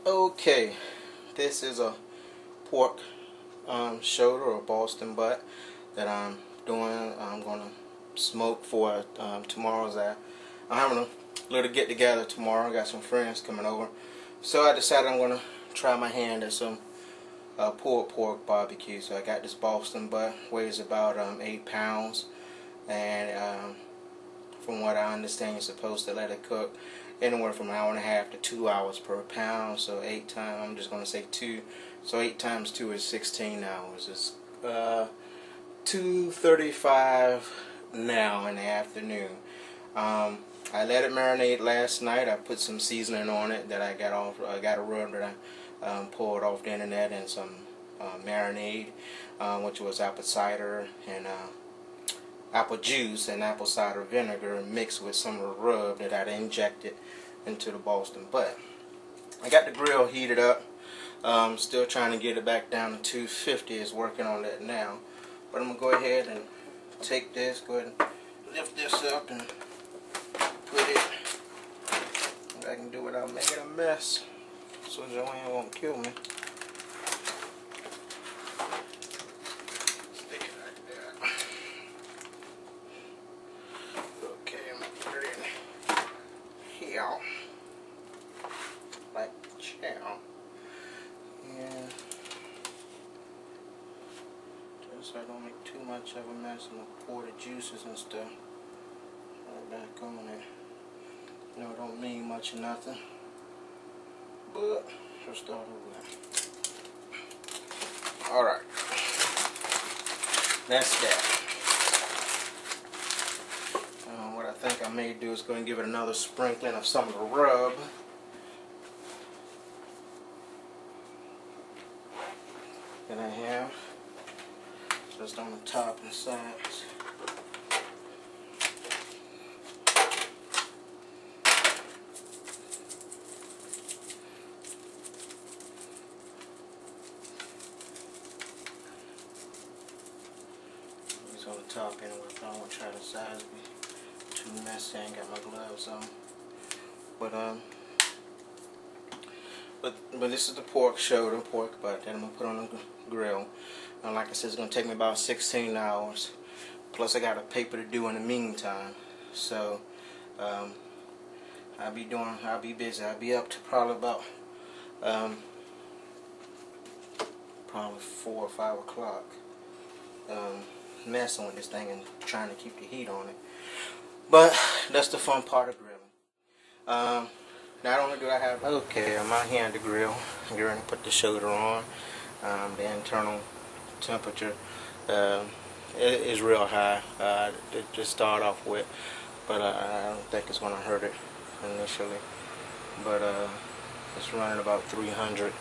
Okay, this is a pork shoulder or Boston butt that I'm doing. I'm gonna smoke for tomorrow's. I'm having a little get together tomorrow. I got some friends coming over, so I decided I'm gonna try my hand at some pulled pork barbecue. So I got this Boston butt, weighs about 8 pounds, and from what I understand, you're supposed to let it cook anywhere from an hour and a half to 2 hours per pound. So 8 times, I'm just going to say 2. So 8 times 2 is 16 hours. It's 2:35 now in the afternoon. I let it marinate last night. I put some seasoning on it that I got off. I got a rub that I pulled off the internet, and some marinade, which was apple cider and apple juice and apple cider vinegar mixed with some of the rub that I injected into the Boston butt. I got the grill heated up. Still trying to get it back down to 250. Is working on that now. But I'm going to go ahead and take this, go ahead and lift this up and put it, if I can do it without making a mess so Joanne won't kill me. Stick it like that. Okay, I'm going to put it in here, like chow. And just so I don't make too much of a mess, I'm going to pour the juices and stuff right back on it. You know, it don't mean much or nothing, but we'll start over. Alright, that's that. What I think I may do is go and give it another sprinkling of some of the rub. That I have just on the top and sides. These on the top anyway. I don't want to try the sides be too messy. I ain't got my gloves on. But this is the pork shoulder, pork butt that I'm gonna put on the grill. And like I said, it's gonna take me about 16 hours. Plus, I got a paper to do in the meantime. So I'll be busy. I'll be up to probably about probably 4 or 5 o'clock, messing with this thing and trying to keep the heat on it. But that's the fun part of grilling. Not only do I have, okay, I'm out here at the grill. I'm going to put the shoulder on. The internal temperature is real high to start off with, but I don't think it's going to hurt it initially. But it's running about 300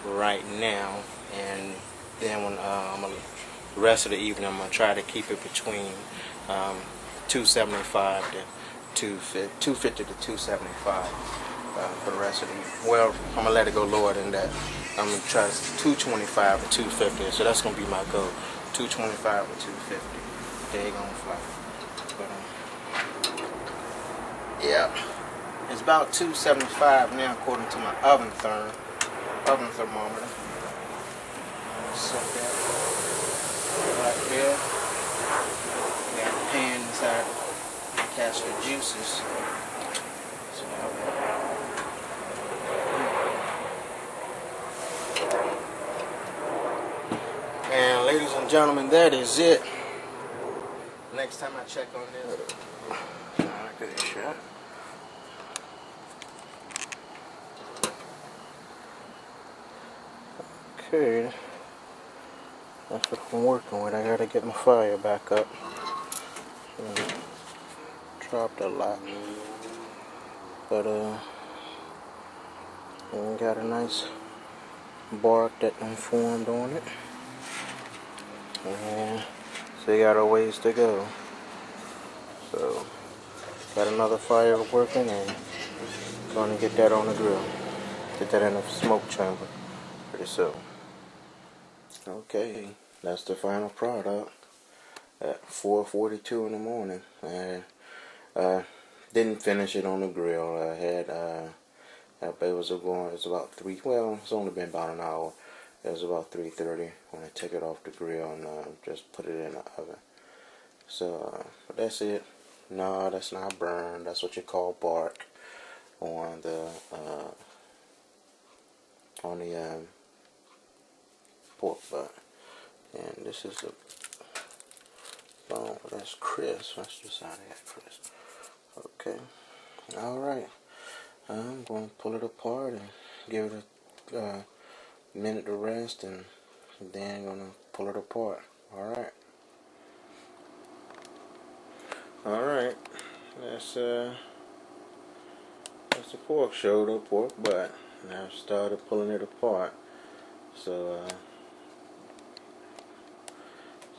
right now, and then when the rest of the evening, I'm going to try to keep it between 275 to 250 to 275 for the rest of the evening. Well, I'm going to let it go lower than that. I'm going to try 225 to 250, so that's going to be my goal. 225 to 250. There you going to fly. But, yeah. It's about 275 now according to my oven thermometer. Set that right there. Got a pan inside to catch the juices. And ladies and gentlemen, that is it. Next time I check on this, I could shot. Okay, that's what I'm working with. I gotta get my fire back up. Dropped a lot, but got a nice bark that formed on it, and so you got a ways to go. So got another fire working, and gonna get that on the grill. Get that in the smoke chamber pretty soon. Okay, that's the final product at 4:42 in the morning. I didn't finish it on the grill. I But it was about 3, well, it's only been about an hour. It was about 3:30 when I took it off the grill and just put it in the oven. So, but that's it. No, that's not burn. That's what you call bark on the pork butt. And this is a bone. That's crisp. That's just how that crisp. Okay. All right. I'm going to pull it apart and give it a minute to rest, and then I'm going to pull it apart. All right. All right. That's the pork shoulder, pork butt. And I've started pulling it apart. So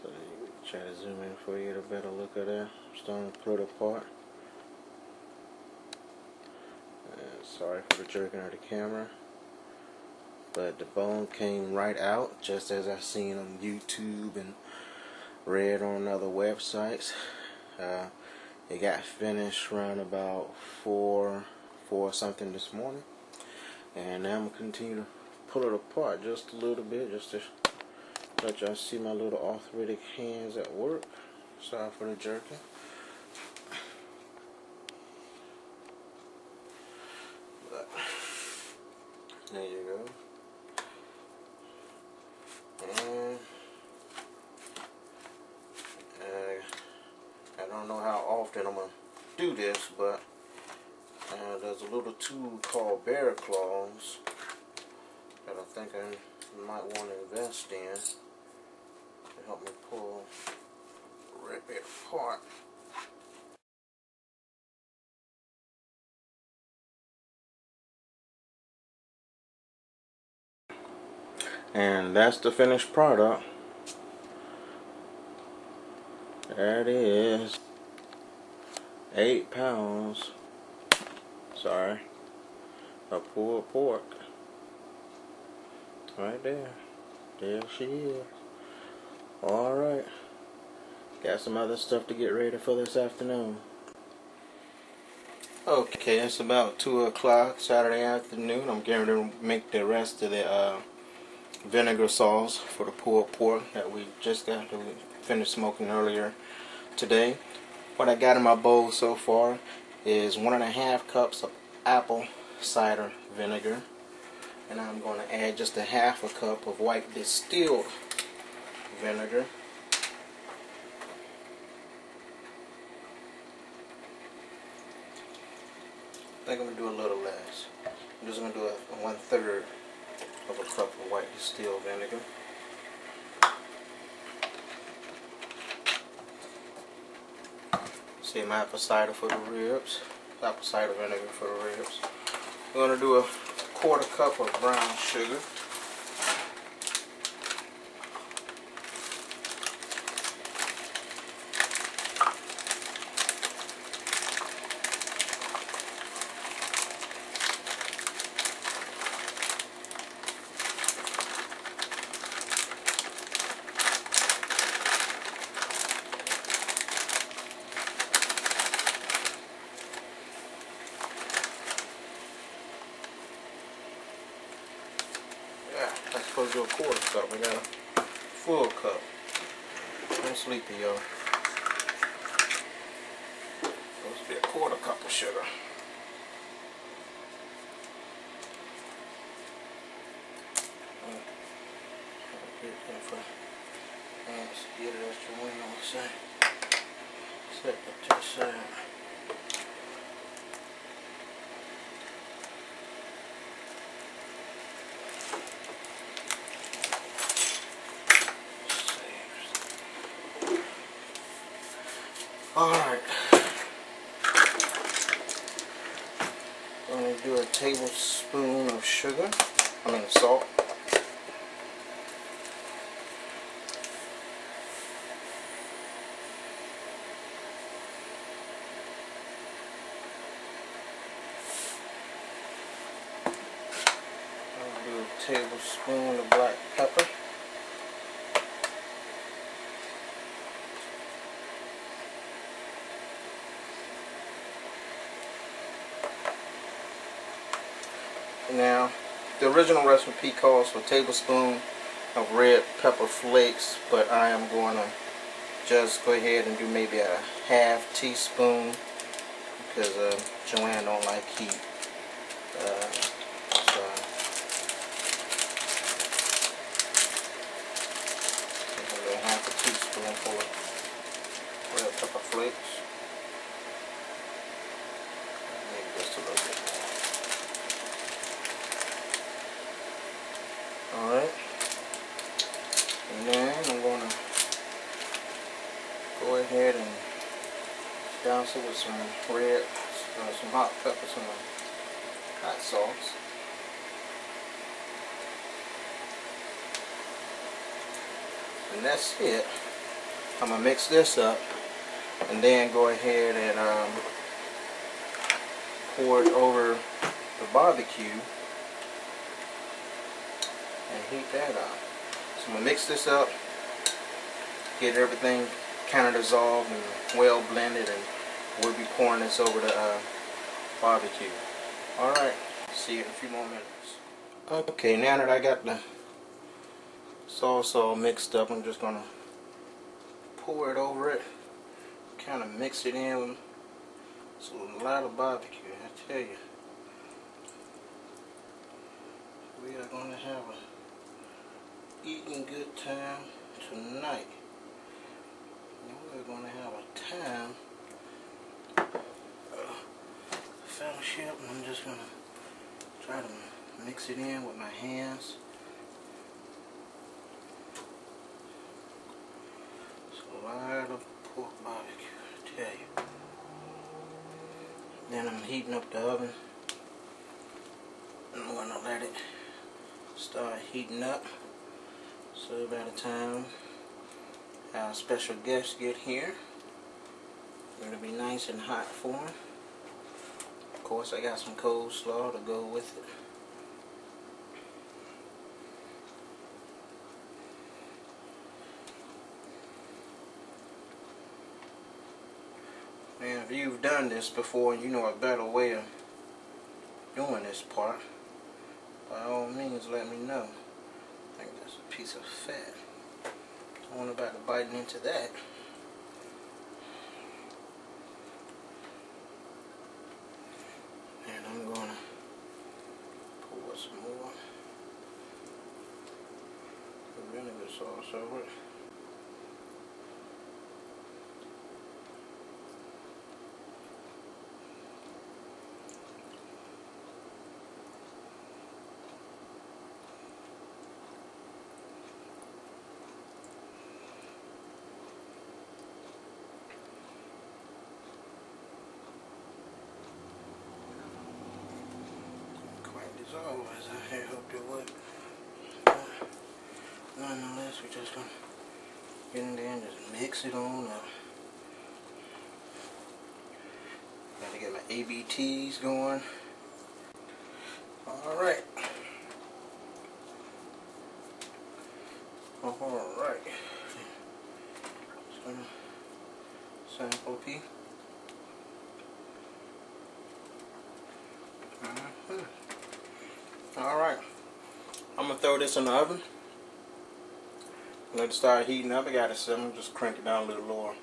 you try to zoom in for you to get a better look at that. I'm starting to pull it apart. Sorry for the jerking of the camera, but the bone came right out just as I've seen on YouTube and read on other websites. It got finished around about 4 something this morning, and now I'm gonna continue to pull it apart just a little bit, just to let y'all see my little arthritic hands at work. Sorry for the jerking. There you go. And I don't know how often I'm going to do this, but there's a little tool called bear claws that I think I might want to invest in to help me rip it apart. And that's the finished product. That is 8 pounds, sorry, of pulled pork. Right there. There she is. Alright. Got some other stuff to get ready for this afternoon. Okay, it's about 2 o'clock Saturday afternoon. I'm getting ready to make the rest of the vinegar sauce for the pulled pork that we just got to finish smoking earlier today. What I got in my bowl so far is 1.5 cups of apple cider vinegar, and I'm going to add just 1/2 cup of white distilled vinegar. I think I'm going to do a little less. I'm just going to do 1/3 of a cup of white distilled vinegar. Same apple cider for the ribs. Apple cider vinegar for the ribs. We're going to do a 1/4 cup of brown sugar. That's supposed to do a 1/4 cup. We got a full cup. I'm sleepy, y'all. Supposed to be a 1/4 cup of sugar. Get it extra wing on the side. Set that to the side. Alright. I'm going to do a tablespoon of sugar. Salt. I'll do a tablespoon of black pepper. Now, the original recipe calls for a tablespoon of red pepper flakes, but I am going to just go ahead and do maybe a half teaspoon because Joanne don't like heat. So a half a teaspoonful of red pepper flakes. Maybe just a little bit more. Alright. And then I'm going to go ahead and douse it with some some hot pepper, some hot sauce. And that's it. I'm going to mix this up and then go ahead and pour it over the barbecue and heat that up. So I'm going to mix this up, get everything kind of dissolved and well blended, and we'll be pouring this over the barbecue. Alright, see you in a few more minutes. Okay, now that I got the sauce all mixed up, I'm just going to pour it over it, kind of mix it in. It's a lot of barbecue, I tell you. We are going to have a eating good time tonight. We're going to have a time fellowship, and I'm just going to try to mix it in with my hands. It's a lot of pork barbecue, I tell you. Then I'm heating up the oven. I'm going to let it start heating up. So by the time our special guests get here, it'll be nice and hot for them. Of course, I got some coleslaw to go with it. And if you've done this before, you know a better way of doing this part, by all means let me know. I think that's a piece of fat. I want about to bite into that. And I'm going to pour some more vinegar sauce over it. Dissolve as I had hoped it would. Nonetheless, we're just going to get in there and just mix it on up. Got to get my ABTs going. Alright. Alright. Just going to sample a pea. Alright, I'm going to throw this in the oven. Let it start heating up. I got it set. I'm just crank it down a little lower.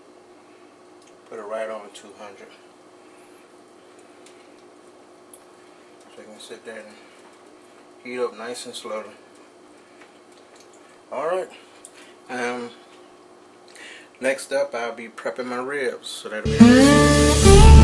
Put it right on 200. So you can sit there and heat up nice and slowly. Alright, next up I'll be prepping my ribs. So that'll be